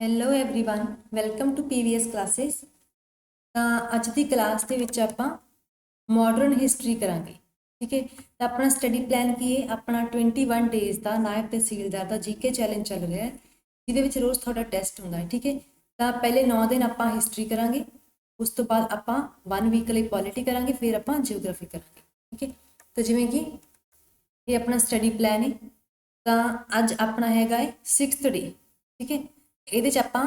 Hello everyone welcome to PVS classes. ਤਾਂ ਅੱਜ ਦੀ class ਦੇ ਵਿੱਚ ਆਪਾਂ ਮਾਡਰਨ ਹਿਸਟਰੀ ਕਰਾਂਗੇ। ਠੀਕ ਹੈ, ਤਾਂ ਆਪਣਾ ਸਟੱਡੀ ਪਲਾਨ ਕੀ ਹੈ? ਆਪਣਾ 21 ਡੇਜ਼ ਦਾ ਨਾਇਬ ਤਹਿਸੀਲਦਾਰ ਦਾ ਜੀਕੇ ਚੈਲੰਜ ਚੱਲ ਰਿਹਾ ਹੈ, ਜਿਹਦੇ ਵਿੱਚ ਰੋਜ਼ ਤੁਹਾਡਾ ਟੈਸਟ ਹੁੰਦਾ ਹੈ। ਠੀਕ ਹੈ, ਤਾਂ ਪਹਿਲੇ 9 ਦਿਨ ਆਪਾਂ ਹਿਸਟਰੀ ਕਰਾਂਗੇ, ਉਸ ਤੋਂ ਬਾਅਦ ਆਪਾਂ 1 ਵੀਕ ਲਈ ਪੋਲਿਟੀ ਕਰਾਂਗੇ, ਫਿਰ ਆਪਾਂ ਜਿਓਗ੍ਰਾਫੀ ਕਰਾਂਗੇ। ਠੀਕ ਹੈ, ਤਾਂ ਜਿਵੇਂ ਕਿ ਇਹ ਆਪਣਾ ਸਟੱਡੀ ਪਲਾਨ ਹੈ, ਤਾਂ ਅੱਜ ਆਪਣਾ ਹੈਗਾ ਹੈ 6th ਡੇ। ਠੀਕ ਹੈ, ਇਹਦੇ 'ਚ ਆਪਾਂ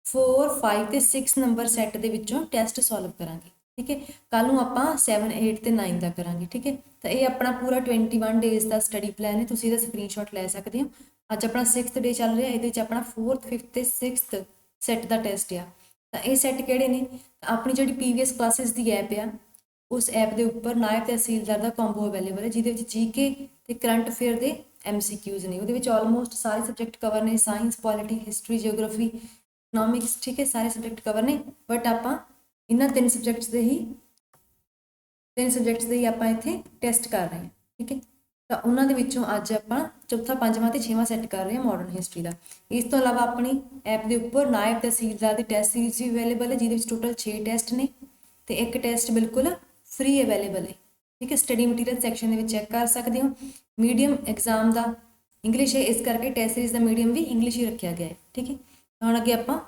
4, 5 ਤੇ 6 ਨੰਬਰ ਸੈੱਟ ਦੇ ਵਿੱਚੋਂ ਟੈਸਟ ਸੋਲਵ ਕਰਾਂਗੇ। ਠੀਕ ਹੈ, ਕੱਲ ਨੂੰ ਆਪਾਂ 7, 8 ਤੇ 9 ਦਾ ਕਰਾਂਗੇ। ਠੀਕ ਹੈ, ਤਾਂ ਇਹ ਆਪਣਾ ਪੂਰਾ 21 ਡੇਜ਼ ਦਾ ਸਟੱਡੀ ਪਲਾਨ ਹੈ, ਤੁਸੀਂ ਇਹਦਾ ਸਕਰੀਨਸ਼ਾਟ ਲੈ ਸਕਦੇ ਹੋ। ਅੱਜ ਆਪਣਾ 6th ਡੇ ਚੱਲ ਰਿਹਾ, ਇਹਦੇ 'ਚ ਆਪਣਾ 4th, 5th ਤੇ 6th ਸੈੱਟ ਦਾ ਟੈਸਟ ਆ। ਤਾਂ ਇਹ ਸੈੱਟ ਕਿਹੜੇ ਨੇ? ਤਾਂ ਆਪਣੀ ਜਿਹੜੀ ਪੀਵੀਐਸ ਕਲਾਸਿਸ ਦੀ ਐਪ ਆ, ਉਸ ਐਪ ਦੇ ਉੱਪਰ ਨਾਇਬ ਤਹਿਸੀਲਦਾਰ ਦਾ ਕੰਬੋ ਅਵੇਲੇਬਲ ਹੈ, ਜਿਹਦੇ ਵਿੱਚ ਜੀਕੇ ਤੇ ਕਰੰਟ ਅਫੇਅਰ ਦੇ MCQs ਨੇ। ਉਹਦੇ ਵਿੱਚ ਆਲਮੋਸਟ ਸਾਰੇ ਸਬਜੈਕਟ ਕਵਰ ਨੇ, science, polity, history, geography, economics. ਠੀਕ ਹੈ, ਸਾਰੇ ਸਬਜੈਕਟ ਕਵਰ ਨੇ, ਬਟ ਆਪਾਂ ਇਹਨਾਂ ਤਿੰਨ ਸਬਜੈਕਟਸ ਦੇ ਹੀ ਆਪਾਂ ਇੱਥੇ ਟੈਸਟ ਕਰ ਰਹੇ ਹਾਂ। ਠੀਕ ਹੈ, ਤਾਂ ਉਹਨਾਂ ਦੇ ਵਿੱਚੋਂ ਅੱਜ ਆਪਾਂ ਚੌਥਾ, ਪੰਜਵਾਂ ਤੇ 6ਵਾਂ ਸੈੱਟ ਕਰ ਰਹੇ ਹਾਂ ਮਾਡਰਨ ਹਿਸਟਰੀ ਦਾ। ਇਸ ਤੋਂ ਇਲਾਵਾ ਆਪਣੀ ਐਪ ਦੇ ਉੱਪਰ ਨਾਇਬ ਤਹਿਸੀਲਦਾਰ ਦੀ ਟੈਸਟ ਸੀਰੀਜ਼ ਵੀ ਅਵੇਲੇਬਲ ਹੈ, ਜਿਹਦੇ ਵਿੱਚ ਟੋਟਲ 6 ਟੈਸਟ ਨੇ ਤੇ ਇੱਕ ਟੈਸਟ ਬਿਲਕੁਲ ਫ੍ਰੀ ਅਵੇਲੇਬਲ ਹੈ। ਠੀਕ ਹੈ, ਸਟੱਡੀ ਮਟੀਰੀਅਲ ਸੈਕਸ਼ਨ ਦੇ ਵਿੱਚ ਚੈੱਕ ਕਰ ਸਕਦੇ ਹੋ। ਮੀਡੀਅਮ ਐਗਜ਼ਾਮ ਦਾ ਇੰਗਲਿਸ਼ ਹੈ, ਇਸ ਕਰਕੇ ਟੈਸਟ ਸੀਰੀਜ਼ ਦਾ ਮੀਡੀਅਮ ਵੀ ਇੰਗਲਿਸ਼ ਹੀ ਰੱਖਿਆ ਗਿਆ ਹੈ। ਠੀਕ ਹੈ, ਹੁਣ ਅੱਗੇ ਆਪਾਂ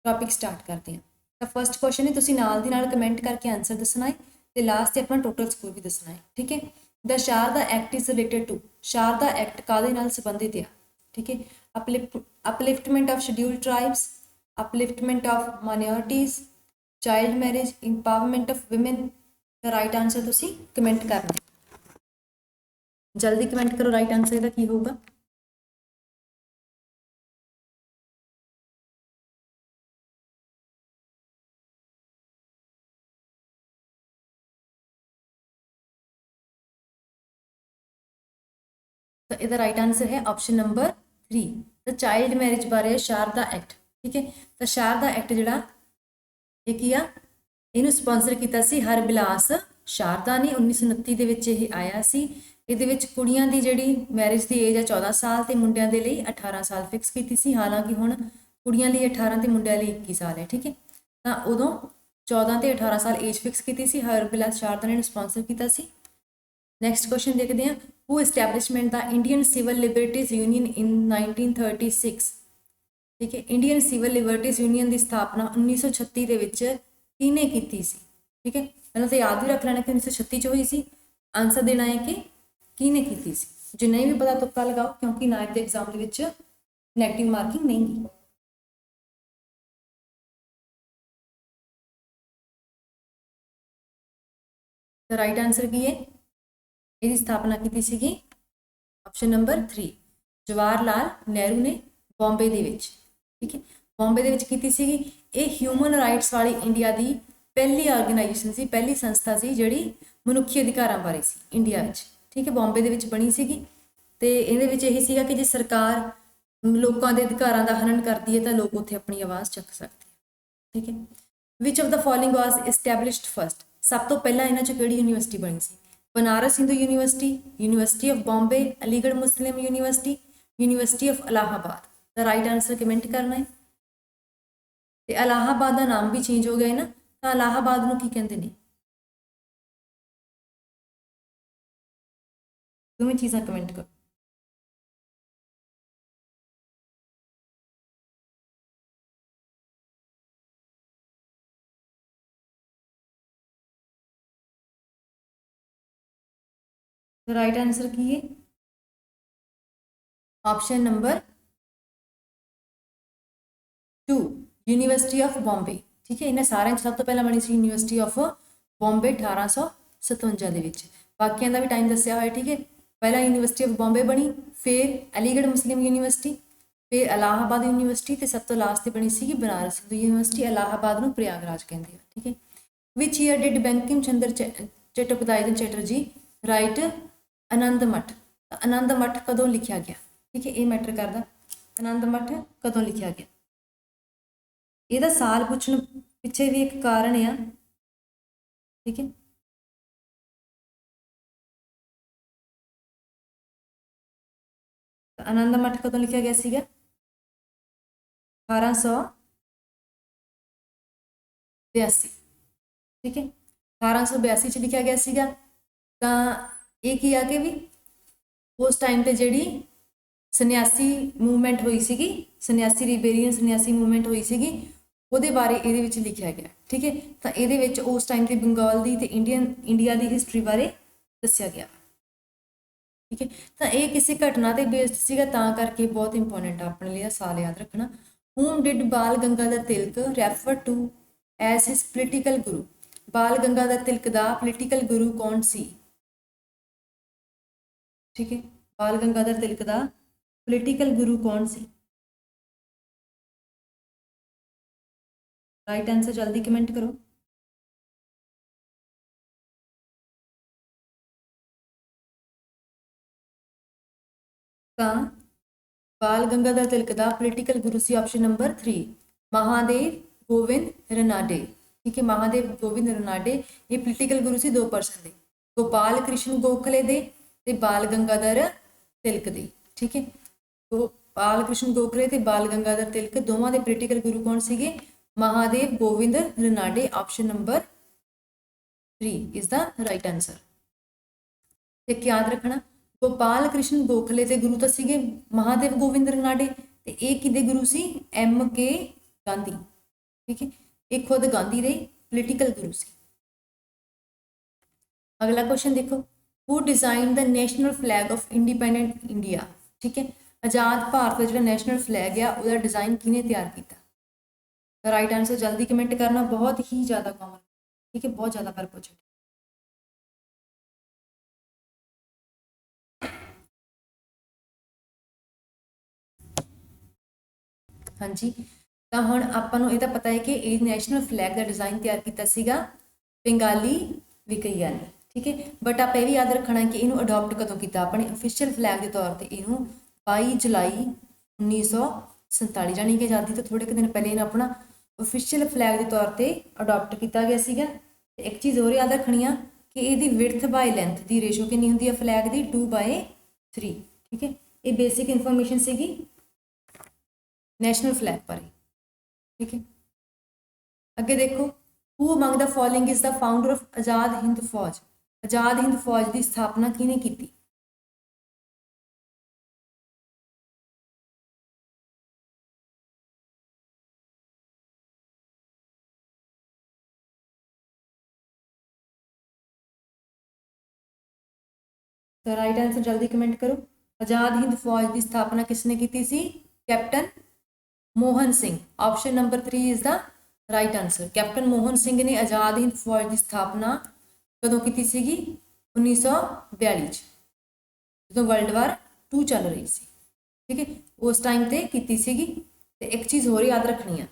ਟੌਪਿਕ ਸਟਾਰਟ ਕਰਦੇ ਹਾਂ। ਤਾਂ ਫਸਟ ਕੁਐਸਚਨ ਹੈ, ਤੁਸੀਂ ਨਾਲ ਦੀ ਨਾਲ ਕਮੈਂਟ ਕਰਕੇ ਆਨਸਰ ਦੱਸਣਾ ਹੈ ਤੇ ਲਾਸਟ ਤੇ ਆਪਣਾ ਟੋਟਲ ਸਕੋਰ ਵੀ ਦੱਸਣਾ ਹੈ। ਠੀਕ ਹੈ, the Sharda act is related to, Sharda act ਕਾਹਦੇ ਨਾਲ ਸੰਬੰਧਿਤ ਹੈ? ਠੀਕ ਹੈ, upliftment of scheduled tribes, upliftment of minorities, child marriage, empowerment of women. The right answer ਤੁਸੀਂ ਕਮੈਂਟ ਕਰਨਾ, ਜਲਦੀ ਕਮੈਂਟ ਕਰੋ ਰਾਈਟ ਆਨਸਰ ਇਹਦਾ ਕੀ ਹੋਊਗਾ। ਤਾਂ ਇਹਦਾ ਰਾਈਟ ਆਨਸਰ ਹੈ ਆਪਸ਼ਨ ਨੰਬਰ 3, ਤਾਂ ਚਾਈਲਡ ਮੈਰਿਜ ਬਾਰੇ ਸ਼ਾਰਦਾ ਐਕਟ। ਠੀਕ ਹੈ, ਤਾਂ ਸ਼ਾਰਦਾ ਐਕਟ ਜਿਹੜਾ ਇਹ ਕੀ ਆ, ਇਹਨੂੰ ਸਪਾਂਸਰ ਕੀਤਾ ਸੀ ਹਰਬਿਲਾਸ ਸ਼ਾਰਦਾ ਨੇ। 1929 ਦੇ ਵਿੱਚ ਇਹ ਆਇਆ ਸੀ। ਇਹਦੇ ਵਿੱਚ ਕੁੜੀਆਂ ਦੀ ਜਿਹੜੀ ਮੈਰਿਜ ਦੀ ਏਜ ਹੈ 14 ਸਾਲ ਤੇ ਮੁੰਡਿਆਂ ਦੇ ਲਈ 18 ਸਾਲ ਫਿਕਸ ਕੀਤੀ ਸੀ। ਹਾਲਾਂਕਿ ਹੁਣ ਕੁੜੀਆਂ ਲਈ 18 ਤੇ ਮੁੰਡਿਆਂ ਲਈ 21 ਸਾਲ ਹੈ। ਠੀਕ ਹੈ, ਤਾਂ ਉਦੋਂ 14 ਤੇ 18 ਸਾਲ ਏਜ ਫਿਕਸ ਕੀਤੀ ਸੀ, ਹਰਬਿਲਾਸ ਸ਼ਾਰਦਾ ਨੇ ਸਪਾਂਸਰ ਕੀਤਾ ਸੀ। ਨੈਕਸਟ ਕੁਐਸਚਨ ਦੇਖਦੇ ਹਾਂ, ਹੂ ਐਸਟੈਬਲਿਸ਼ਮੈਂਟ ਦਾ ਇੰਡੀਅਨ ਸਿਵਲ ਲਿਬਰਟੀਜ਼ ਯੂਨੀਅਨ ਇਨ 1936। ਠੀਕ ਹੈ, ਇੰਡੀਅਨ ਸਿਵਲ ਲਿਬਰਟੀਜ਼ ਯੂਨੀਅਨ ਦੀ ਸਥਾਪਨਾ 1936 ਦੇ ਵਿੱਚ ਕਿਹਨੇ ਕੀਤੀ ਸੀ? ਠੀਕ ਹੈ, ਪਹਿਲਾਂ ਤਾਂ ਯਾਦ ਵੀ ਰੱਖ ਲੈਣਾ ਕਿ 1936 ਚ ਹੋਈ ਸੀ। ਆਨਸਰ ਦੇਣਾ ਹੈ ਕਿ ਕਿਹਨੇ ਕੀਤੀ ਸੀ। ਜੇ ਨਹੀਂ ਵੀ ਪਤਾ ਤੁੱਕਾ ਲਗਾਓ, ਕਿਉਂਕਿ ਨਾਇਬ ਦੇ ਐਗਜ਼ਾਮ ਦੇ ਵਿੱਚ ਨੈਗੇਟਿਵ ਮਾਰਕਿੰਗ ਨਹੀਂ ਗੀ। ਤਾਂ ਰਾਈਟ ਆਨਸਰ ਕੀ ਹੈ? ਇਹਦੀ ਸਥਾਪਨਾ ਕੀਤੀ ਸੀਗੀ ਆਪਸ਼ਨ ਨੰਬਰ 3, ਜਵਾਹਰ ਲਾਲ ਨਹਿਰੂ ਨੇ ਬੰਬੇ ਦੇ ਵਿੱਚ। ਠੀਕ ਹੈ, ਬੰਬੇ ਦੇ ਵਿੱਚ ਕੀਤੀ ਸੀਗੀ। ਇਹ ਹਿਊਮਨ ਰਾਈਟਸ ਵਾਲੀ ਇੰਡੀਆ ਦੀ ਪਹਿਲੀ ਆਰਗੇਨਾਈਜੇਸ਼ਨ ਸੀ, ਪਹਿਲੀ ਸੰਸਥਾ ਸੀ ਜਿਹੜੀ ਮਨੁੱਖੀ ਅਧਿਕਾਰਾਂ ਬਾਰੇ ਸੀ ਇੰਡੀਆ ਵਿੱਚ। ਠੀਕ ਹੈ, ਬੰਬੇ ਦੇ ਵਿੱਚ ਬਣੀ ਸੀਗੀ ਤੇ ਇਹਦੇ ਵਿੱਚ ਇਹ ਸੀਗਾ ਕਿ ਜੇ ਸਰਕਾਰ ਲੋਕਾਂ ਦੇ ਅਧਿਕਾਰਾਂ ਦਾ ਹਨਨ ਕਰਦੀ ਹੈ ਤਾਂ ਲੋਕ ਉੱਥੇ ਆਪਣੀ ਆਵਾਜ਼ ਚੱਕ ਸਕਦੇ ਆ। ਠੀਕ ਹੈ, which of the following was established first, ਸਭ ਤੋਂ ਪਹਿਲਾਂ ਇਹਨਾਂ 'ਚ ਕਿਹੜੀ ਯੂਨੀਵਰਸਿਟੀ ਬਣੀ ਸੀ? Banaras Hindu university, university of Bombay, Aligarh Muslim university, university of Allahabad. The right answer comment करना है। तो इलाहाबाद का नाम भी चेंज हो गया है ना, तो इलाहाबाद को की कहते हैं? दोवें चीज़ां कमेंट करो। तो राइट आंसर की है option number 2, university of Bombay. ठीक है, इन्हें सारे सब तो पहला बनी सी यूनिवर्सिटी ऑफ बॉम्बे 1857 ਦੇ ਵਿੱਚ। ਬਾਕੀਆਂ ਦਾ ਵੀ ਟਾਈਮ ਦੱਸਿਆ ਹੋਇਆ। ਠੀਕ ਹੈ, ਪਹਿਲਾਂ यूनिवर्सिटी ऑफ बॉम्बे बनी, फिर अलीगढ़ मुस्लिम यूनिवर्सिटी, फिर इलाहाबाद यूनिवर्सिटी ਤੇ ਸਭ ਤੋਂ ਲਾਸਟ ਤੇ ਬਣੀ ਸੀਗੀ बनारस हिंदू यूनिवर्सिटी। इलाहाबाद ਨੂੰ प्रयागराज ਕਹਿੰਦੇ ਆ। ठीक है, which year did Bankim Chandra Chattopadhyay Chatterjee write Anand Math? Anand मठ कदों लिखा गया? ठीक है, ये मैटर करता, आनंद मठ कदों लिखा गया। ਇਹਦਾ ਸਾਲ ਪੁੱਛਣ ਪਿੱਛੇ ਵੀ ਇੱਕ ਕਾਰਨ ਆ। ਠੀਕ ਹੈ, ਆਨੰਦ ਮਠ ਕਦੋਂ ਲਿਖਿਆ ਗਿਆ ਸੀਗਾ? 1882, ठीक है 1882 च लिखा गया सीगा। तो ये की आ कि भी उस टाइम पे जिहड़ी सन्यासी मूवमेंट हुई सीगी, सन्यासी रिबेरीयन सन्यासी मूवमेंट हुई सीगी, ਉਹਦੇ ਬਾਰੇ ਇਹਦੇ ਵਿੱਚ ਲਿਖਿਆ ਗਿਆ। ਠੀਕ ਹੈ ਤਾਂ ਇਹਦੇ ਵਿੱਚ ਉਸ ਟਾਈਮ ਤੇ ਬੰਗਾਲ ਦੀ ਤੇ ਇੰਡੀਆ ਦੀ ਹਿਸਟਰੀ ਬਾਰੇ ਦੱਸਿਆ ਗਿਆ। ठीक है तो ये किसी घटना ते बेस्ड सीगा, तां करके बहुत इंपॉर्टेंट अपने लिए साल याद रखना। whom did Bal Gangadhar Tilak refer to as his political guru? Bal Gangadhar तिलक दा पोलिटिकल गुरु कौन सी? ठीक है बाल गंगाधर तिलक दा पोलिटिकल गुरु कौन सी? राइट आंसर जल्दी कमेंट करो। बाल गंगाधर तिलक का पोलिटिकल गुरु सी ऑप्शन नंबर 3 महादेव गोविंद रनाडे। ठीक है महादेव गोविंद रनाडे ये पोलिटिकल गुरु सी 2 परसन दे, गोपाल कृष्ण गोखले दे ते बाल गंगाधर तिलक दे। ठीक है गोपाल कृष्ण गोखले ते बाल गंगाधर तिलक दोवां दे पोलिटिकल गुरु कौन सीगे? Mahadev Govind Ranade option number 3 is the right answer. एक याद रखना गोपाल कृष्ण गोखले के गुरु तो सीगे महादेव गोविंद रनाडे ते एक किदे गुरु सी MK गांधी। ठीक है एक खुद गांधी दे पोलिटिकल गुरु सी। अगला क्वेश्चन देखो who design the national flag of independent India? ठीक है आज़ाद भारत का जो नैशनल फ्लैग है उसका डिजाइन किने तैयार किया? राइट आंसर जल्दी कमेंट करना, बहुत ही ज़्यादा कॉमन। ठीक है बहुत ज़्यादा बार पूछे। हाँ जी तो हुण आपां नूं इहदा पता है कि ये नैशनल फ्लैग का डिज़ाइन तैयार किया सीगा बंगाली विकैया ने। ठीक है बट आप यह भी याद रखना कि इनू अडोप्ट कदों किया अपने ऑफिशियल फ्लैग के तौर पर इनू 22 जुलाई 1947 यानी कि आज़ादी तो थोड़े दिन पहले इन्हें अपना ऑफिशियल फ्लैग के तौर पर अडोप्ट किया गया सीगा। एक चीज़ होर याद रखनी है कि यदी विड्थ बाय लेंथ की रेशो कितनी होंगी है फ्लैग की 2/3। ठीक है ये बेसिक इन्फॉर्मेशन सीगी नैशनल फ्लैग पर। ठीक है अगे देखो who among the following is the founder of Azad Hind Fauj? Azad Hind फौज की स्थापना किने की? तो राइट आंसर जल्दी कमेंट करो। आज़ाद हिंद फौज की स्थापना किसने की सी? Captain Mohan Singh option number 3 is the right answer. Captain Mohan Singh ने आज़ाद हिंद फौज की स्थापना कदों की सीगी? 1942 जो वर्ल्ड वार 2 चल रही सी। ठीक है उस टाइम ते की सीगी। ते एक चीज़ होर याद रखनी है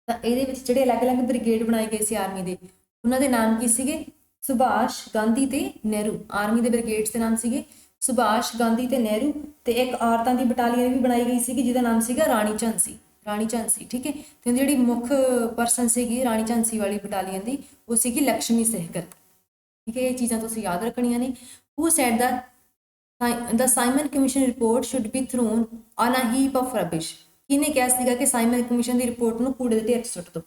तो ये जोड़े अलग अलग ब्रिगेड बनाए गए सी आर्मी के उन्होंने नाम की सीगे? सुभाष गांधी ते नेहरू। आर्मी के ब्रिगेड्स के नाम सीगे सुभाष गांधी ते नेहरू। तो एक औरतों की बटालियन भी बनाई गई सी जिसका नाम सीगा राणी झांसी। राणी झांसी ठीक है तो जी मुख परसन सी राणी झांसी वाली बटालियन की वो सी लक्ष्मी सहगल। ठीक है ये चीज़ा तुम याद रखनिया ने। Who said the Simon commission report should be thrown on a heap of rubbish? किने कहा सीगा कि साइमन कमीशन की रिपोर्ट में कूड़े के ढेर सुट दो?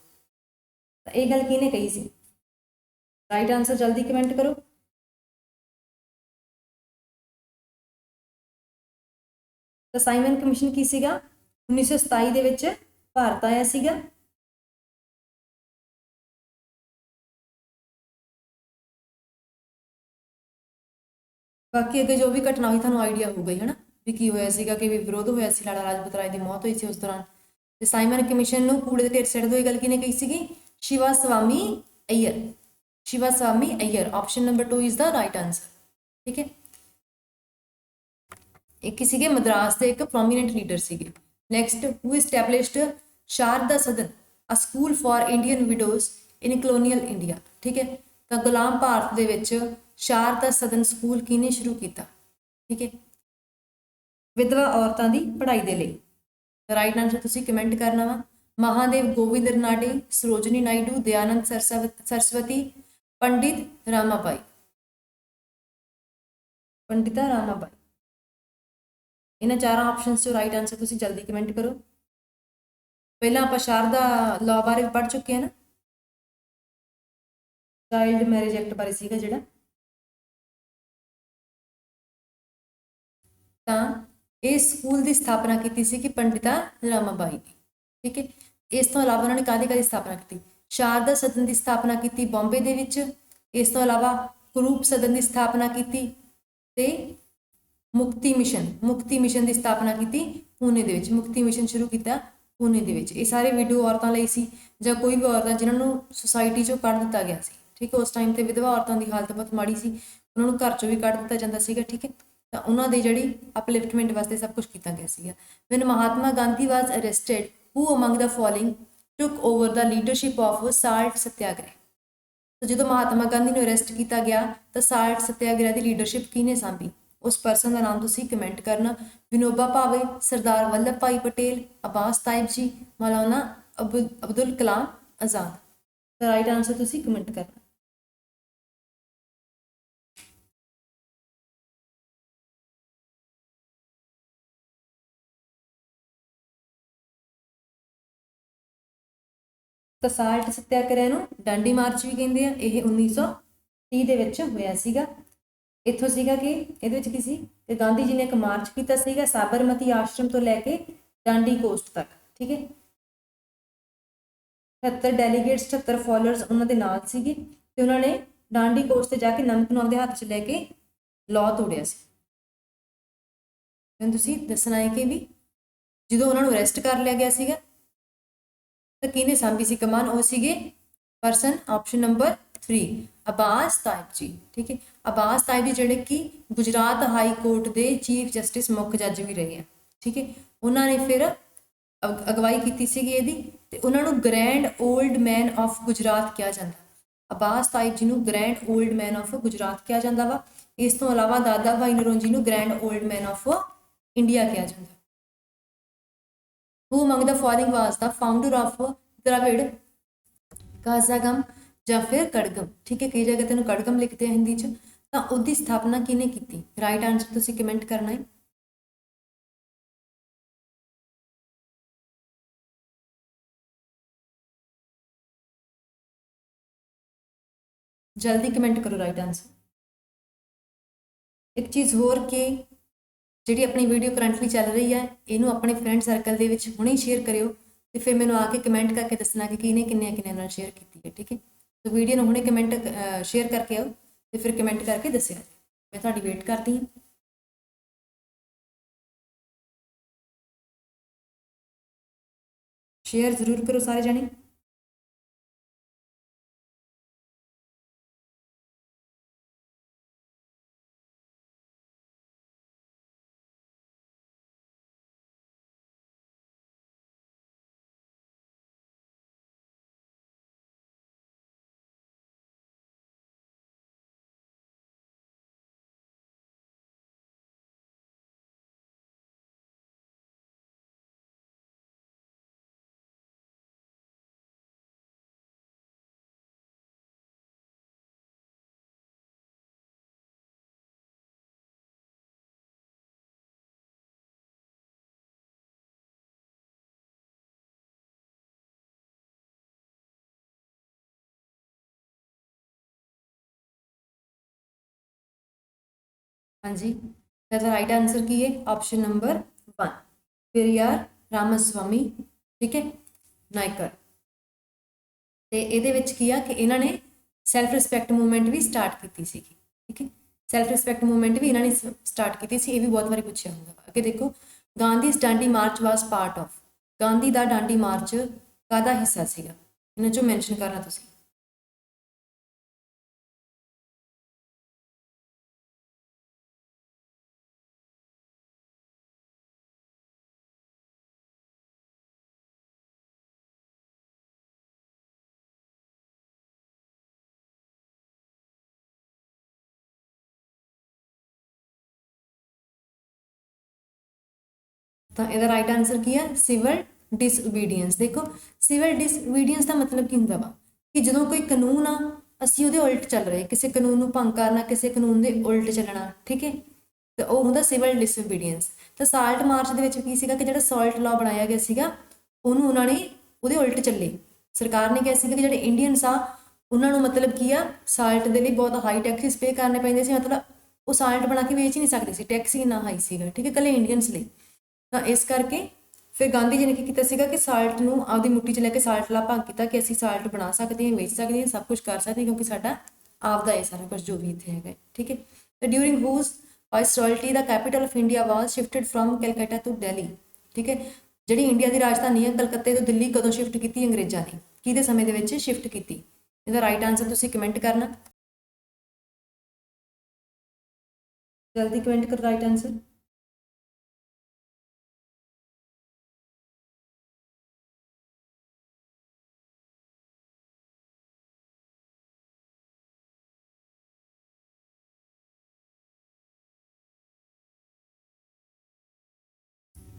ये गल किने कही सी? राइट आंसर जल्दी कमेंट करो। तो साइमन कमीशन की सीगा 1927 दे विच भारत आया सीगा। बाकी अगे जो भी घटना हुई थानू आइडिया हो गई है ना भी की होया सीगा कि भी विरोध होया सी लाला लाजपत राय की मौत हुई सी उस दौरान। तो साइमन कमीशन नूं कूड़े के ढेर सिट दो गल किने कही सीगी? Shiva Swami Iyer. Shiva Swami Iyer option number 2 is the right answer. ठीक है एक सीगे मद्रास के एक प्रोमीनेंट लीडर सीगे। Next who established Sharda Sadan a school for Indian widows in colonial India? ठीक है तो गुलाम भारत दे विच शारदा सदन स्कूल किने शुरू किया? ठीक है विधवा औरतों की पढ़ाई के लिए। राइट आंसर तुसीं कमेंट करना वा महादेव गोविंद रनाडे, सरोजनी नायडू, दयानंद सरस्वती, पंडित रामाबाई। पंडिता रामाबाई इन्हां 4 ऑप्शन चो राइट आंसर तुसीं जल्दी कमेंट करो। ਪਹਿਲਾਂ ਆਪਾਂ ਸ਼ਾਰਦਾ ਲਾਅ ਬਾਰੇ ਪੜ੍ਹ ਚੁੱਕੇ ਹਾਂ ਨਾ, ਚਾਈਲਡ ਮੈਰਿਜ ਐਕਟ ਬਾਰੇ ਸੀਗਾ ਜਿਹੜਾ। ਤਾਂ ਇਸ ਸਕੂਲ ਦੀ ਸਥਾਪਨਾ ਕੀਤੀ ਸੀ ਕਿ ਪੰਡਿਤਾ ਰਮਾਬਾਈ ਨੇ, ਠੀਕ ਹੈ। ਇਸ ਤੋਂ ਇਲਾਵਾ ਉਹਨਾਂ ਨੇ ਕਾਹਦੀ ਸਥਾਪਨਾ ਕੀਤੀ? ਸ਼ਾਰਦਾ ਸਦਨ ਦੀ ਸਥਾਪਨਾ ਕੀਤੀ ਬੰਬੇ ਦੇ ਵਿੱਚ। ਇਸ ਤੋਂ ਇਲਾਵਾ ਕਰੂਪ ਸਦਨ ਦੀ ਸਥਾਪਨਾ ਕੀਤੀ ਤੇ ਮੁਕਤੀ ਮਿਸ਼ਨ ਦੀ ਸਥਾਪਨਾ ਕੀਤੀ ਪੂਨੇ ਦੇ ਵਿੱਚ। ਮੁਕਤੀ ਮਿਸ਼ਨ ਸ਼ੁਰੂ ਕੀਤਾ ਪੂਨੇ ਦੇ ਵਿੱਚ। ਇਹ ਸਾਰੇ ਵੀਡੀਓ ਔਰਤਾਂ ਲਈ ਸੀ, ਜਾਂ ਕੋਈ ਵੀ ਔਰਤਾਂ ਜਿਨ੍ਹਾਂ ਨੂੰ ਸੁਸਾਇਟੀ ਚੋਂ ਕੱਢ ਦਿੱਤਾ ਗਿਆ ਸੀ, ਠੀਕ ਹੈ। ਉਸ ਟਾਈਮ ਤੇ ਵਿਧਵਾ ਔਰਤਾਂ ਦੀ ਹਾਲਤ ਬਹੁਤ ਮਾੜੀ ਸੀ, ਉਹਨਾਂ ਨੂੰ ਘਰ ਚੋਂ ਵੀ ਕੱਢ ਦਿੱਤਾ ਜਾਂਦਾ ਸੀਗਾ, ਠੀਕ ਹੈ। ਤਾਂ ਉਹਨਾਂ ਦੀ ਜਿਹੜੀ ਅਪਲਿਫਟਮੈਂਟ ਵਾਸਤੇ ਸਭ ਕੁਝ ਕੀਤਾ ਗਿਆ ਸੀਗਾ। When Mahatma Gandhi was arrested, who among the following took over the leadership of salt Satyagraha. ਤਾਂ ਜਦੋਂ ਮਹਾਤਮਾ ਗਾਂਧੀ ਨੂੰ ਅਰੈਸਟ ਕੀਤਾ ਗਿਆ ਤਾਂ ਸਾਲਟ ਸੱਤਿਆਗ੍ਰਹਿ ਦੀ ਲੀਡਰਸ਼ਿਪ ਕਿਹਨੇ ਸਾਂਭੀ? ਉਸ ਪਰਸਨ ਦਾ ਨਾਮ ਤੁਸੀਂ ਕਮੈਂਟ ਕਰਨਾ। ਵਿਨੋਬਾ ਭਾਵੇ, ਸਰਦਾਰ ਵੱਲਭ ਭਾਈ ਪਟੇਲ, ਅਬਾਸ ਤਾਇਬ ਜੀ, ਮੌਲਾਨਾ ਅਬਦੁਲ ਕਲਾਮ ਆਜ਼ਾਦ। ਤਾਂ ਰਾਈਟ ਆਨਸਰ ਤੁਸੀਂ ਕਮੈਂਟ ਕਰਨਾ। ਤਾਂ ਸਾਲਟ ਸੱਤਿਆਗ੍ਰਹਿ ਨੂੰ ਡਾਂਡੀ ਮਾਰਚ ਵੀ ਕਹਿੰਦੇ ਆ। ਇਹ 1930 ਦੇ ਵਿੱਚ ਹੋਇਆ ਸੀਗਾ। ਇੱਥੋਂ ਸੀਗਾ ਕਿ ਇਹਦੇ ਵਿੱਚ ਕੀ ਸੀ ਕਿ ਗਾਂਧੀ ਜੀ ਨੇ ਇੱਕ ਮਾਰਚ ਕੀਤਾ ਸੀਗਾ ਸਾਬਰਮਤੀ ਆਸ਼ਰਮ ਤੋਂ ਲੈ ਕੇ ਡਾਂਡੀ ਕੋਸਟ ਤੱਕ, ਠੀਕ ਹੈ। 78 ਡੈਲੀਗੇਟਸ, 78 ਫੋਲੋਅਰਸ ਉਹਨਾਂ ਦੇ ਨਾਲ ਸੀਗੇ ਤੇ ਉਹਨਾਂ ਨੇ ਡਾਂਡੀ ਕੋਸਟ ਤੇ ਜਾ ਕੇ ਨਮਕ ਨੂੰ ਆਪਦੇ ਹੱਥ 'ਚ ਲੈ ਕੇ ਲਾਅ ਤੋੜਿਆ ਸੀ। ਹੁਣ ਤੁਸੀਂ ਦੱਸਣਾ ਹੈ ਕਿ ਵੀ ਜਦੋਂ ਉਹਨਾਂ ਨੂੰ ਅਰੈਸਟ ਕਰ ਲਿਆ ਗਿਆ ਸੀਗਾ ਤਾਂ ਕਿਹਨੇ ਸਾਂਭੀ ਸੀ ਕਮਾਨ? ਉਹ ਸੀਗੇ person option number 3 Abbas Tyeb ਜੀ, ਠੀਕ ਹੈ। ਅਬਾਸ ਤਾਇਬ ਜੀ ਜਿਹੜੇ ਕਿ ਗੁਜਰਾਤ ਹਾਈ ਕੋਰਟ ਦੇ ਚੀਫ ਜਸਟਿਸ ਮੁੱਖ ਜੱਜ ਵੀ ਰਹੇ ਆ, ਠੀਕ ਹੈ। ਉਹਨਾਂ ਨੇ ਫਿਰ ਅਗਵਾਈ ਕੀਤੀ ਸੀਗੀ ਇਹਦੀ, ਤੇ ਉਹਨਾਂ ਨੂੰ grand old man of Gujarat ਕਿਹਾ ਜਾਂਦਾ। ਅਬਾਸ ਤਾਇਬ ਜੀ ਨੂੰ grand old man of Gujarat ਕਿਹਾ ਜਾਂਦਾ ਵਾ। ਇਸ ਤੋਂ ਇਲਾਵਾ ਦਾਦਾ ਭਾਈ ਨਰੋਜੀ ਨੂੰ grand old man of India ਕਿਹਾ ਜਾਂਦਾ। Who among the following was the founder of Dravid काजागम ਜਾਂ ਫਿਰ ਕੜਗਮ, ਠੀਕ ਹੈ। ਕਈ ਜਗ੍ਹਾ ਤੈਨੂੰ ਕੜਗਮ ਲਿਖਦੇ ਆ ਹਿੰਦੀ 'ਚ। ਤਾਂ ਉਹਦੀ ਸਥਾਪਨਾ ਕਿਹਨੇ ਕੀਤੀ? ਰਾਈਟ ਆਨਸਰ ਤੁਸੀਂ ਕਮੈਂਟ ਕਰਨਾ ਹੈ। ਜਲਦੀ ਕਮੈਂਟ ਕਰੋ ਰਾਈਟ ਆਨਸਰ। ਇੱਕ ਚੀਜ਼ ਹੋਰ ਕਿ ਜਿਹੜੀ ਆਪਣੀ ਵੀਡੀਓ ਕਰੰਟਲੀ ਚੱਲ ਰਹੀ ਹੈ ਇਹਨੂੰ ਆਪਣੇ ਫਰੈਂਡ ਸਰਕਲ ਦੇ ਵਿੱਚ ਹੁਣੇ ਸ਼ੇਅਰ ਕਰਿਓ ਤੇ ਫਿਰ ਮੈਨੂੰ ਆ ਕੇ ਕਮੈਂਟ ਕਰਕੇ ਦੱਸਣਾ ਕਿ ਕਿਹਨੇ ਕਿੰਨੇ ਨਾਲ ਸ਼ੇਅਰ ਕੀਤੀ ਹੈ, ਠੀਕ ਹੈ। ਤਾਂ ਵੀਡੀਓ ਨੂੰ ਹੁਣੇ ਕਮੈਂਟ ਸ਼ੇਅਰ ਕਰਕੇ ਆਓ ਤੇ ਫਿਰ ਕਮੈਂਟ ਕਰਕੇ ਦੱਸਿਆ। ਮੈਂ ਤੁਹਾਡੀ ਵੇਟ ਕਰਦੀ ਹਾਂ। ਸ਼ੇਅਰ ਜ਼ਰੂਰ ਕਰੋ ਸਾਰੇ ਜਣੇ। ਹਾਂਜੀ, ਇਹਦਾ ਰਾਈਟ ਆਨਸਰ ਕੀ ਹੈ? ਆਪਸ਼ਨ ਨੰਬਰ 1 पेरियार रामास्वामी, ठीक है, नायकर। ਤੇ ਇਹਦੇ ਵਿੱਚ ਕੀ ਆ ਕਿ ਇਹਨਾਂ ਨੇ ਸੈਲਫ ਰਿਸਪੈਕਟ ਮੂਵਮੈਂਟ ਵੀ ਸਟਾਰਟ ਕੀਤੀ ਸੀਗੀ, ਠੀਕ ਹੈ। ਸੈਲਫ ਰਿਸਪੈਕਟ ਮੂਵਮੈਂਟ ਵੀ ਇਹਨਾਂ ਨੇ ਸਟਾਰਟ ਕੀਤੀ ਸੀ। ਇਹ ਵੀ ਬਹੁਤ ਵਾਰੀ ਪੁੱਛਿਆ ਹੁੰਦਾ। ਅੱਗੇ ਦੇਖੋ, Gandhi Dandi March was part of. Gandhi the Dandi March ਕਾਹਦਾ ਹਿੱਸਾ ਸੀਗਾ? ਇਹਨਾਂ ਚੋਂ ਮੈਂਸ਼ਨ ਕਰਨਾ ਤੁਸੀਂ। ਤਾਂ ਇਹਦਾ ਰਾਈਟ ਆਨਸਰ ਕੀ ਹੈ? ਸਿਵਲ ਡਿਸਓਬੀਡੀਐਂਸ। ਦੇਖੋ, ਸਿਵਲ ਡਿਸਓਬੀਡੀਐਂਸ ਦਾ ਮਤਲਬ ਕੀ ਹੁੰਦਾ ਵਾ ਕਿ ਜਦੋਂ ਕੋਈ ਕਾਨੂੰਨ ਆ ਅਸੀਂ ਉਹਦੇ ਉਲਟ ਚੱਲ ਰਹੇ, ਕਿਸੇ ਕਾਨੂੰਨ ਨੂੰ ਭੰਗ ਕਰਨਾ, ਕਿਸੇ ਕਾਨੂੰਨ ਦੇ ਉਲਟ ਚੱਲਣਾ, ਠੀਕ ਹੈ। ਤਾਂ ਉਹ ਹੁੰਦਾ ਸਿਵਲ ਡਿਸਓਬੀਡੀਐਂਸ। ਤਾਂ ਸਾਲਟ ਮਾਰਚ ਦੇ ਵਿੱਚ ਕੀ ਸੀਗਾ ਕਿ ਜਿਹੜਾ ਸਾਲਟ ਲਾਅ ਬਣਾਇਆ ਗਿਆ ਸੀਗਾ ਉਹਨੂੰ ਉਹਨਾਂ ਨੇ ਉਹਦੇ ਉਲਟ ਚੱਲੇ। ਸਰਕਾਰ ਨੇ ਕਿਹਾ ਸੀ ਕਿ ਜਿਹੜੇ ਇੰਡੀਅਨਸ ਆ ਉਹਨਾਂ ਨੂੰ ਮਤਲਬ ਕੀ ਆ ਸਾਲਟ ਦੇ ਲਈ ਬਹੁਤ ਹਾਈ ਟੈਕਸਿਸ ਪੇ ਕਰਨੇ ਪੈਂਦੇ ਸੀ, ਮਤਲਬ ਉਹ ਸਾਲਟ ਬਣਾ ਕੇ ਵੇਚ ਹੀ ਨਹੀਂ ਸਕਦੇ ਸੀ, ਟੈਕਸ ਹੀ ਇੰਨਾ ਹਾਈ ਸੀਗਾ, ਠੀਕ ਹੈ, ਇਕੱਲੇ ਇੰਡੀਅਨਸ ਲਈ। ਤਾਂ ਇਸ ਕਰਕੇ ਫਿਰ ਗਾਂਧੀ ਜੀ ਨੇ ਕੀ ਕੀਤਾ ਸੀਗਾ ਕਿ ਸਾਲਟ ਨੂੰ ਆਪਦੀ ਮੁੱਠੀ 'ਚ ਲੈ ਕੇ ਸਾਲਟ ਲਾ ਭਾਗ ਕੀਤਾ ਕਿ ਅਸੀਂ ਸਾਲਟ ਬਣਾ ਸਕਦੇ ਹਾਂ, ਵੇਚ ਸਕਦੇ ਹਾਂ, ਸਭ ਕੁਝ ਕਰ ਸਕਦੇ ਹਾਂ, ਕਿਉਂਕਿ ਸਾਡਾ ਆਪਦਾ ਹੈ ਸਾਰਾ ਕੁਝ ਜੋ ਵੀ ਇੱਥੇ ਹੈਗਾ, ਠੀਕ ਹੈ। ਤਾਂ during whose viceroyalty the capital of India was shifted from Calcutta to Delhi, ਠੀਕ ਹੈ। ਜਿਹੜੀ ਇੰਡੀਆ ਦੀ ਰਾਜਧਾਨੀ ਹੈ ਕਲਕੱਤੇ ਤੋਂ ਦਿੱਲੀ ਕਦੋਂ ਸ਼ਿਫਟ ਕੀਤੀ ਅੰਗਰੇਜ਼ਾਂ ਨੇ, ਕਿਹਦੇ ਸਮੇਂ ਦੇ ਵਿੱਚ ਸ਼ਿਫਟ ਕੀਤੀ? ਇਹਦਾ ਰਾਈਟ ਆਂਸਰ ਤੁਸੀਂ ਕਮੈਂਟ ਕਰਨਾ, ਜਲਦੀ ਕਮੈਂਟ ਕਰੋ ਰਾਈਟ ਆਂਸਰ।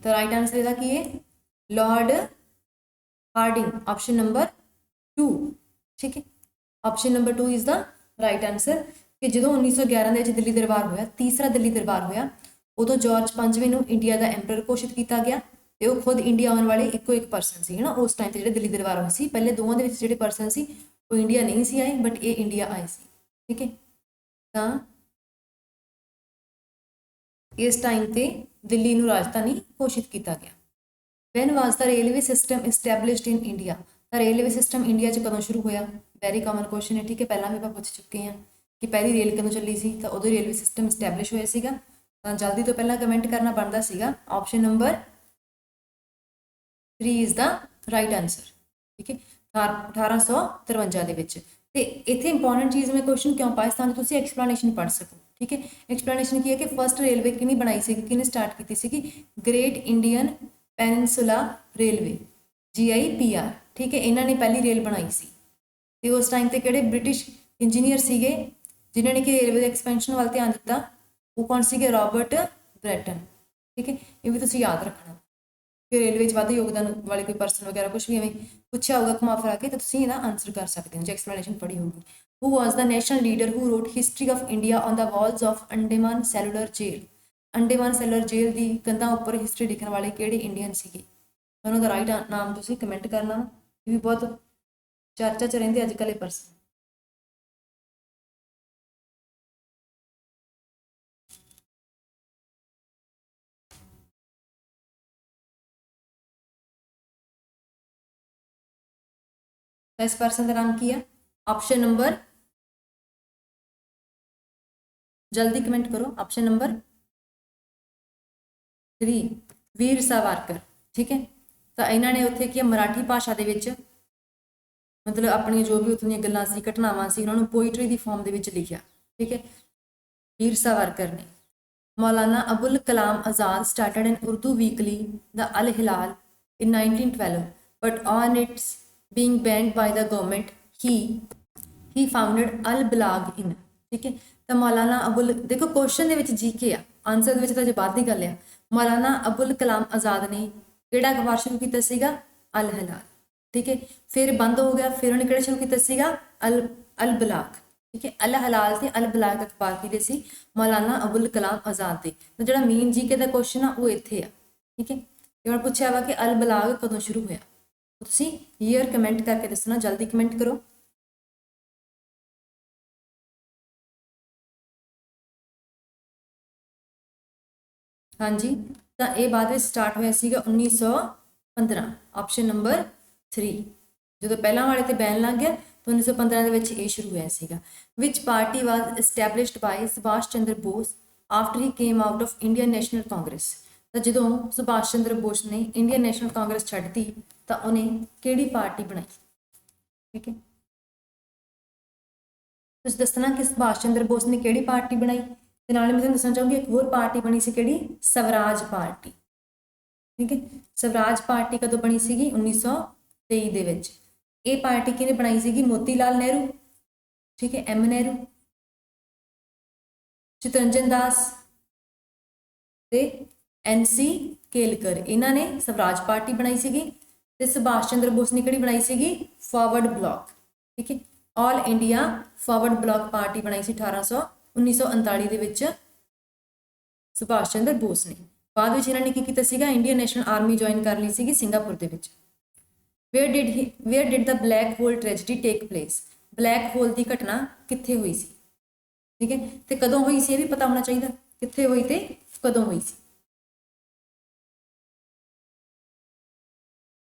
ਤਾਂ ਰਾਈਟ ਆਂਸਰ ਇਹਦਾ ਕੀ ਹੈ? ਲਾਰਡ ਹਾਰਡਿੰਗ, ਆਪਸ਼ਨ ਨੰਬਰ 2, ਠੀਕ ਹੈ। Option number 2 is the right answer. ਕਿ ਜਦੋਂ 1911 ਦੇ ਵਿੱਚ ਦਿੱਲੀ ਦਰਬਾਰ ਹੋਇਆ, ਤੀਸਰਾ ਦਿੱਲੀ ਦਰਬਾਰ ਹੋਇਆ, ਉਦੋਂ ਜਾਰਜ 5ਵੇਂ ਨੂੰ ਇੰਡੀਆ ਦਾ ਐਮਪਰਰ ਘੋਸ਼ਿਤ ਕੀਤਾ ਗਿਆ ਤੇ ਉਹ ਖੁਦ ਇੰਡੀਆ ਆਉਣ ਵਾਲੇ ਇੱਕੋ ਇੱਕ ਪਰਸਨ ਸੀ, ਹੈ ਨਾ। ਉਸ ਟਾਈਮ ਤੇ ਜਿਹੜੇ ਦਿੱਲੀ ਦਰਬਾਰ ਹੋਏ ਸੀ, ਪਹਿਲੇ ਦੋਵਾਂ ਦੇ ਵਿੱਚ ਜਿਹੜੇ ਪਰਸਨ ਸੀ ਉਹ ਇੰਡੀਆ ਨਹੀਂ ਸੀ ਆਏ, ਬਟ ਇਹ ਇੰਡੀਆ ਆਏ ਸੀ, ਠੀਕ ਹੈ। ਤਾਂ ਇਸ ਟਾਈਮ ਤੇ ਦਿੱਲੀ ਨੂੰ ਰਾਜਧਾਨੀ ਘੋਸ਼ਿਤ ਕੀਤਾ ਗਿਆ। When was the railway system established in India, ਤਾਂ ਰੇਲਵੇ ਸਿਸਟਮ ਇੰਡੀਆ 'ਚ ਕਦੋਂ ਸ਼ੁਰੂ ਹੋਇਆ? ਵੈਰੀ ਕਾਮਨ ਕੁਐਸਚਨ ਹੈ, ਠੀਕ ਹੈ, ਪਹਿਲਾਂ ਵੀ ਆਪਾਂ ਪੁੱਛ ਚੁੱਕੇ ਹਾਂ ਕਿ ਪਹਿਲੀ ਰੇਲ ਕਦੋਂ ਚੱਲੀ ਸੀ, ਤਾਂ ਉਦੋਂ ਰੇਲਵੇ ਸਿਸਟਮ ਇਸਟੈਬਲਿਸ਼ ਹੋਇਆ ਸੀਗਾ। ਤਾਂ ਜਲਦੀ ਤੋਂ ਪਹਿਲਾਂ ਕਮੈਂਟ ਕਰਨਾ ਬਣਦਾ ਸੀਗਾ। Option number 3 is the right answer, ਠੀਕ ਹੈ, 1853 ਦੇ ਵਿੱਚ। ਤੇ ਇੱਥੇ ਇੰਪੋਰਟੈਂਟ ਚੀਜ਼ ਮੈਂ ਕੁਐਸਚਨ ਕਿਉਂ ਪਾਇਆ ਤਾਂ ਤੁਸੀਂ ਐਕਸਪਲੇਨੇਸ਼ਨ ਪੜ੍ਹ ਸਕੋ, ਠੀਕ ਹੈ। ਐਕਸਪਲੇਨੇਸ਼ਨ ਕੀ ਹੈ ਕਿ ਫਸਟ ਰੇਲਵੇ ਕਿਹਨੇ ਬਣਾਈ ਸੀ, ਕਿਹਨੇ ਸਟਾਰਟ ਕੀਤੀ ਸੀਗੀ? Great Indian Peninsula railway, GIPR, ਠੀਕ ਹੈ, ਇਹਨਾਂ ਨੇ ਪਹਿਲੀ ਰੇਲ ਬਣਾਈ ਸੀ। ਤੇ ਉਸ ਟਾਈਮ ਤੇ ਕਿਹੜੇ ਬ੍ਰਿਟਿਸ਼ ਇੰਜੀਨੀਅਰ ਸੀਗੇ ਜਿਨ੍ਹਾਂ ਨੇ ਕਿ ਰੇਲਵੇ ਦੇ ਐਕਸਪੈਂਸ਼ਨ ਵੱਲ ਧਿਆਨ ਦਿੱਤਾ? ਉਹ ਕੌਣ ਸੀਗੇ? ਰੋਬਰਟ ਬ੍ਰੈਟਨ, ਠੀਕ ਹੈ। ਇਹ ਵੀ ਤੁਸੀਂ ਯਾਦ ਰੱਖਣਾ ਕਿ ਰੇਲਵੇ 'ਚ ਵੱਧ ਯੋਗਦਾਨ ਵਾਲੇ ਕੋਈ ਪਰਸਨ ਵਗੈਰਾ ਕੁਝ ਵੀ ਐਵੇਂ ਪੁੱਛਿਆ ਹੋਊਗਾ ਘੁਮਾ ਫਿਰਾ ਕੇ, ਤਾਂ ਤੁਸੀਂ ਇਹਦਾ ਆਨਸਰ ਕਰ ਸਕਦੇ ਹੋ ਜੇ ਐਕਸਪਲੇਨੇਸ਼ਨ ਪੜ੍ਹੀ ਹੋਊਗੀ। Who was the national leader who wrote history of India on the walls of Andaman cellular jail, Andaman cellular jail ਦੀ ਕੰਧਾਂ ਉੱਪਰ ਹਿਸਟਰੀ ਲਿਖਣ ਵਾਲੇ ਕਿਹੜੇ ਇੰਡੀਅਨ ਸੀਗੇ? ਉਹਨਾਂ ਦਾ ਰਾਈਟ ਨਾਮ ਤੁਸੀਂ ਕਮੈਂਟ ਕਰਨਾ। ਇਹ ਵੀ ਬਹੁਤ ਚਰਚਾ 'ਚ ਰਹਿੰਦੇ ਅੱਜ ਕੱਲ੍ਹ ਇਹ ਪਰਸਨ। ਇਸ ਪਰਸਨ ਦਾ ਨਾਮ ਕੀ ਹੈ? ਆਪਸ਼ਨ ਨੰਬਰ, ਜਲਦੀ ਕਮੈਂਟ ਕਰੋ, ਆਪਸ਼ਨ ਨੰਬਰ 3 ਵੀਰ ਸਾਵਰਕਰ, ਠੀਕ ਹੈ। ਤਾਂ ਇਹਨਾਂ ਨੇ ਉੱਥੇ ਕੀ ਮਰਾਠੀ ਭਾਸ਼ਾ ਦੇ ਵਿੱਚ ਮਤਲਬ ਆਪਣੀਆਂ ਜੋ ਵੀ ਉੱਥੋਂ ਦੀਆਂ ਗੱਲਾਂ ਸੀ, ਘਟਨਾਵਾਂ ਸੀ, ਉਹਨਾਂ ਨੂੰ ਪੋਇਟਰੀ ਦੀ ਫਾਰਮ ਦੇ ਵਿੱਚ ਲਿਖਿਆ, ਠੀਕ ਹੈ। ਵੀਰ ਸਾਵਰਕਰ ਨੇ। ਮੌਲਾਨਾ ਅਬੁਲ ਕਲਾਮ ਆਜ਼ਾਦ started an Urdu weekly, the Al Hilal, in 1912, but on its being banned by the government, he founded Al Balag in, ਠੀਕ ਹੈ। ਤਾਂ ਮੌਲਾਨਾ ਅਬੁਲ, ਦੇਖੋ ਕੁਐਸਚਨ ਦੇ ਵਿੱਚ GK ਆ, ਆਨਸਰ ਦੇ ਵਿੱਚ ਤਾਂ ਜੇ ਬਾਅਦ ਦੀ ਗੱਲ ਆ। ਮੌਲਾਨਾ ਅਬੁਲ ਕਲਾਮ ਆਜ਼ਾਦ ਨੇ ਕਿਹੜਾ ਅਖਬਾਰ ਸ਼ੁਰੂ ਕੀਤਾ ਸੀਗਾ? ਅਲ ਹਿਲਾਲ, ਠੀਕ ਹੈ। ਫਿਰ ਬੰਦ ਹੋ ਗਿਆ, ਫਿਰ ਉਹਨੇ ਕਿਹੜਾ ਸ਼ੁਰੂ ਕੀਤਾ ਸੀਗਾ? ਅਲ ਬਲਾਗ, ਠੀਕ ਹੈ। ਅਲ ਹਲਾਲ ਤੇ ਅਲ ਬਲਾਗ ਅਖਬਾਰ ਕਿਹਦੇ ਸੀ? ਮੌਲਾਨਾ ਅਬੁਲ ਕਲਾਮ ਆਜ਼ਾਦ ਦੇ। ਤਾਂ ਜਿਹੜਾ ਮੇਨ GK ਦਾ ਕੁਐਸਚਨ ਆ ਉਹ ਇੱਥੇ ਆ, ਠੀਕ ਹੈ। ਤੇ ਹੁਣ ਪੁੱਛਿਆ ਵਾ ਕਿ ਅਲ ਬਲਾਗ ਕਦੋਂ ਸ਼ੁਰੂ ਹੋਇਆ? ਤੁਸੀਂ ਈਅਰ ਕਮੈਂਟ ਕਰਕੇ ਦੱਸਣਾ, ਜਲਦੀ ਕਮੈਂਟ ਕਰੋ। ਹਾਂਜੀ, ਤਾਂ ਇਹ ਬਾਅਦ ਵਿੱਚ ਸਟਾਰਟ ਹੋਇਆ ਸੀਗਾ 1915, ਆਪਸ਼ਨ ਨੰਬਰ 3। ਜਦੋਂ ਪਹਿਲਾਂ ਵਾਲੇ ਤੇ ਬੈਨ ਲੱਗ ਗਿਆ ਤਾਂ 1915 ਦੇ ਵਿੱਚ ਇਹ ਸ਼ੁਰੂ ਹੋਇਆ ਸੀਗਾ। Which party was established by Subhash Chandra Bose after he came out of Indian National Congress, ਤਾਂ ਜਦੋਂ ਸੁਭਾਸ਼ ਚੰਦਰ ਬੋਸ ਨੇ ਇੰਡੀਅਨ ਨੈਸ਼ਨਲ ਕਾਂਗਰਸ ਛੱਡਤੀ ਤਾਂ ਉਹਨੇ ਕਿਹੜੀ ਪਾਰਟੀ ਬਣਾਈ, ਠੀਕ ਹੈ। ਤੁਸੀਂ ਦੱਸਣਾ ਕਿ ਸੁਭਾਸ਼ ਚੰਦਰ ਬੋਸ ਨੇ ਕਿਹੜੀ ਪਾਰਟੀ ਬਣਾਈ। ਤੇ ਨਾਲੇ ਮੈਂ ਤੁਹਾਨੂੰ ਦੱਸਣਾ ਚਾਹੂੰਗੀ ਇੱਕ ਹੋਰ ਪਾਰਟੀ ਬਣੀ ਸੀ, ਕਿਹੜੀ? ਸਵਰਾਜ ਪਾਰਟੀ, ਠੀਕ ਹੈ। ਸਵਰਾਜ ਪਾਰਟੀ ਕਦੋਂ ਬਣੀ ਸੀਗੀ? 1923 ਦੇ ਵਿੱਚ। ਇਹ ਪਾਰਟੀ ਕਿਹਨੇ ਬਣਾਈ ਸੀਗੀ? ਮੋਤੀ ਲਾਲ ਨਹਿਰੂ, ਠੀਕ ਹੈ, M ਨਹਿਰੂ, ਚਿਤਰੰਜਨ ਦਾਸ ਤੇ NC ਕੇਲਕਰ, ਇਹਨਾਂ ਨੇ ਸਵਰਾਜ ਪਾਰਟੀ ਬਣਾਈ ਸੀਗੀ। ਤੇ ਸੁਭਾਸ਼ ਚੰਦਰ ਬੋਸ ਨੇ ਕਿਹੜੀ ਬਣਾਈ ਸੀਗੀ? ਫਾਰਵਰਡ ਬਲਾਕ, ਠੀਕ ਹੈ। All India forward block party ਬਣਾਈ ਸੀ 1939 ਦੇ ਵਿੱਚ ਸੁਭਾਸ਼ ਚੰਦਰ ਬੋਸ ਨੇ। ਬਾਅਦ ਵਿੱਚ ਇਹਨਾਂ ਨੇ ਕੀ ਕੀਤਾ ਸੀਗਾ? ਇੰਡੀਅਨ ਨੈਸ਼ਨਲ ਆਰਮੀ ਜੁਆਇਨ ਕਰ ਲਈ ਸੀਗੀ ਸਿੰਗਾਪੁਰ ਦੇ ਵਿੱਚ, where did the black hole tragedy take place, black hole की घटना कित्थे हुई सी, ठीक है, तो कदों हुई सी ये भी पता होना चाहिए, कित्थे हुई ते कदों हुई सी।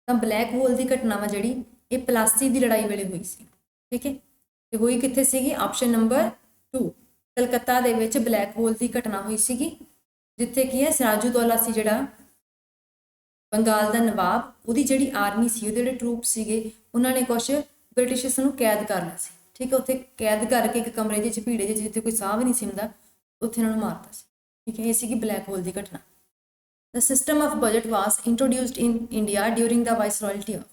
तो ब्लैक होल की घटना वा जिहड़ी ये प्लासी की लड़ाई वेले हुई सी, ठीक है, तो हुई कित्थे सीगी, ऑप्शन नंबर 2 कलकत्ता दे विच ब्लैक होल की घटना हुई सीगी, जिथे की है सिराजुद्दौला सी जिहड़ा बंगाल का नवाब, ਉਹਦੀ ਜਿਹੜੀ आर्मी सी ਉਹਦੇ ਜਿਹੜੇ ट्रूप ਸੀਗੇ ਉਹਨਾਂ ਨੇ ਕੁਛ ਬ੍ਰਿਟਿਸ਼ਰਸ ਨੂੰ ਕੈਦ ਕਰ ਲਿਆ ਸੀ, ਠੀਕ ਹੈ, ਉੱਥੇ ਕੈਦ ਕਰਕੇ ਇੱਕ ਕਮਰੇ ਦੇ ਵਿੱਚ ਭੀੜੇ ਜਿਹੇ ਜਿੱਥੇ ਕੋਈ ਸਾਹ ਵੀ ਨਹੀਂ ਸੀ ਹੁੰਦਾ ਉੱਥੇ ਉਹਨਾਂ ਨੂੰ ਮਾਰਤਾ ਸੀ, ਠੀਕ ਹੈ, ਇਹ ਸੀਗੀ ਬਲੈਕ ਹੋਲ ਦੀ ਘਟਨਾ। The system of budget was introduced in India during the viceroyalty of,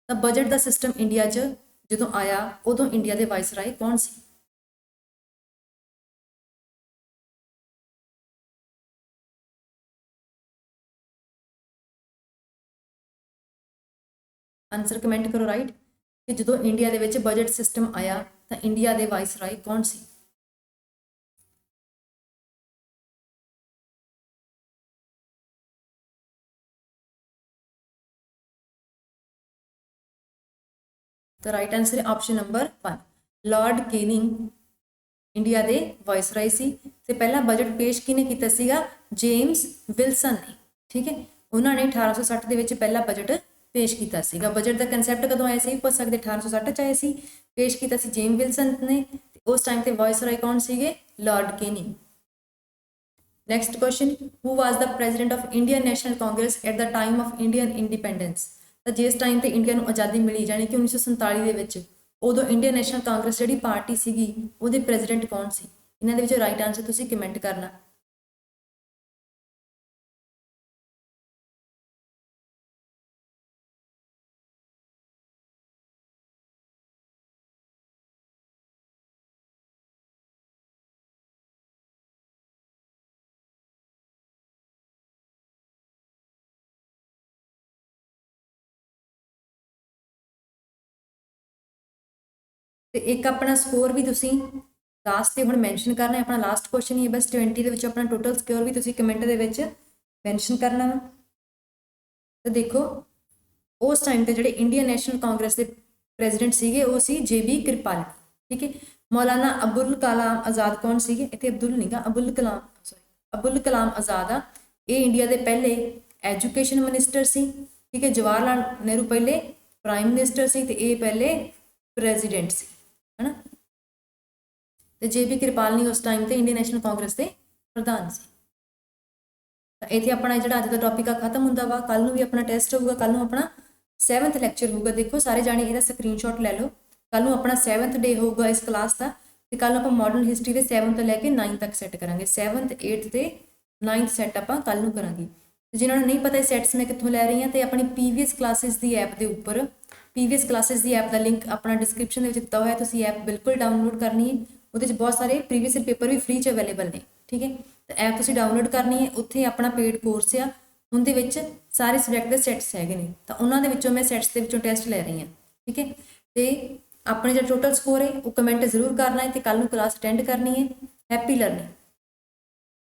ਤਾਂ ਬਜਟ ਦਾ ਸਿਸਟਮ ਇੰਡੀਆ 'ਚ ਜਦੋਂ ਆਇਆ ਉਦੋਂ ਇੰਡੀਆ ਦੇ ਵਾਇਸਰਾਏ ਕੌਣ ਸੀ? आंसर कमेंट करो राइट कि जो इंडिया के विच बजट सिस्टम आया तो इंडिया के वाइसराय कौन सी? तो राइट आंसर है option number 1 Lord Canning India के वाइसराय सी। ते पहला बजट पेश किने कीता सीगा? जेम्स विल्सन ने, ठीक है, उन्होंने 1860 के विच पहला बजट पेश किया सीगा। बजट का कंसैप्ट कदों आया सी? पुछ सकते 1860 आया सी, पेश किया सी जेम्स विल्सन ने, उस टाइम ते वाइसराय कौन सीगे? Lord Canning. Next question, who was the president of Indian national Congress at the time of Indian independence? तो जिस टाइम ते इंडिया नूं आज़ादी मिली जानी कि 1947 दे विच उदों इंडियन नैशनल कांग्रेस जिहड़ी पार्टी सीगी उहदे प्रेजिडेंट कौन सी? इन्हां दे विचों राइट आंसर तुसीं कमेंट करना। तो एक अपना स्कोर भी तुसीं लास्ट ते हुण मैंशन करना है, अपना लास्ट क्वेश्चन ही है बस 20 दे विच अपना टोटल स्कोर भी तुसीं कमेंट दे विच मैंशन करना वा। तो देखो उस टाइम ते जिहड़े इंडियन नैशनल कांग्रेस के प्रेजिडेंट सीगे वो सी JB कृपाल, ठीक है। मौलाना अबुल कलाम आज़ाद कौन सीगे? इत्थे अब्दुल नहीं गा, अबुल कलाम, सॉरी अबुल कलाम आज़ाद आ, ये इंडिया के पहले एजुकेशन मिनिस्टर सी, ठीक है। जवाहर लाल नेहरू पहले प्राइम मिनिस्टर सी ते ये पहले प्रेजिडेंट सी, है ना। तो JB कृपाल नहीं उस टाइम ते इंडियन नैशनल कांग्रेस के प्रधान से। इत्थे अपना जिहड़ा अज दा टॉपिक आ खत्म हुंदा वा। कल नूं भी अपना टेस्ट होगा, कल नूं अपना 7th लैक्चर होगा। देखो सारे जाने इहदा स्क्रीनशॉट लै लो। कल नूं अपना 7th डे होगा इस क्लास का, तो कल आपां मॉडर्न हिस्टरी के 7 तो लैके 9 तक सैट करांगे। 7th 8th ते 9th सैट आपां कल नूं करांगे। जिन्हां नूं नहीं पता सैट्स मैं कित्थों लै रही हाँ, तो अपनी प्रीवियस क्लासिस की ऐप के उपर प्रीवियस क्लासिस की ऐप का लिंक अपना डिस्क्रिप्शन में दिता हुआ है, तुसीं ऐप बिल्कुल डाउनलोड करनी है। वो बहुत सारे प्रीवियस पेपर भी फ्री च अवेलेबल ने, ठीक है। तो ऐप तुसीं डाउनलोड करनी है, उत्थे अपना पेड कोर्स आ, उनके विच सारे सबजैक्ट के सैट्स हैगे ने, तो उन्होंने विचों मैं सैट्स के विचों टेस्ट लै रही हाँ, ठीक है। तो अपने जो टोटल स्कोर है वो कमेंट जरूर करना है, तो कल नूं क्लास अटेंड करनी है। Happy learning.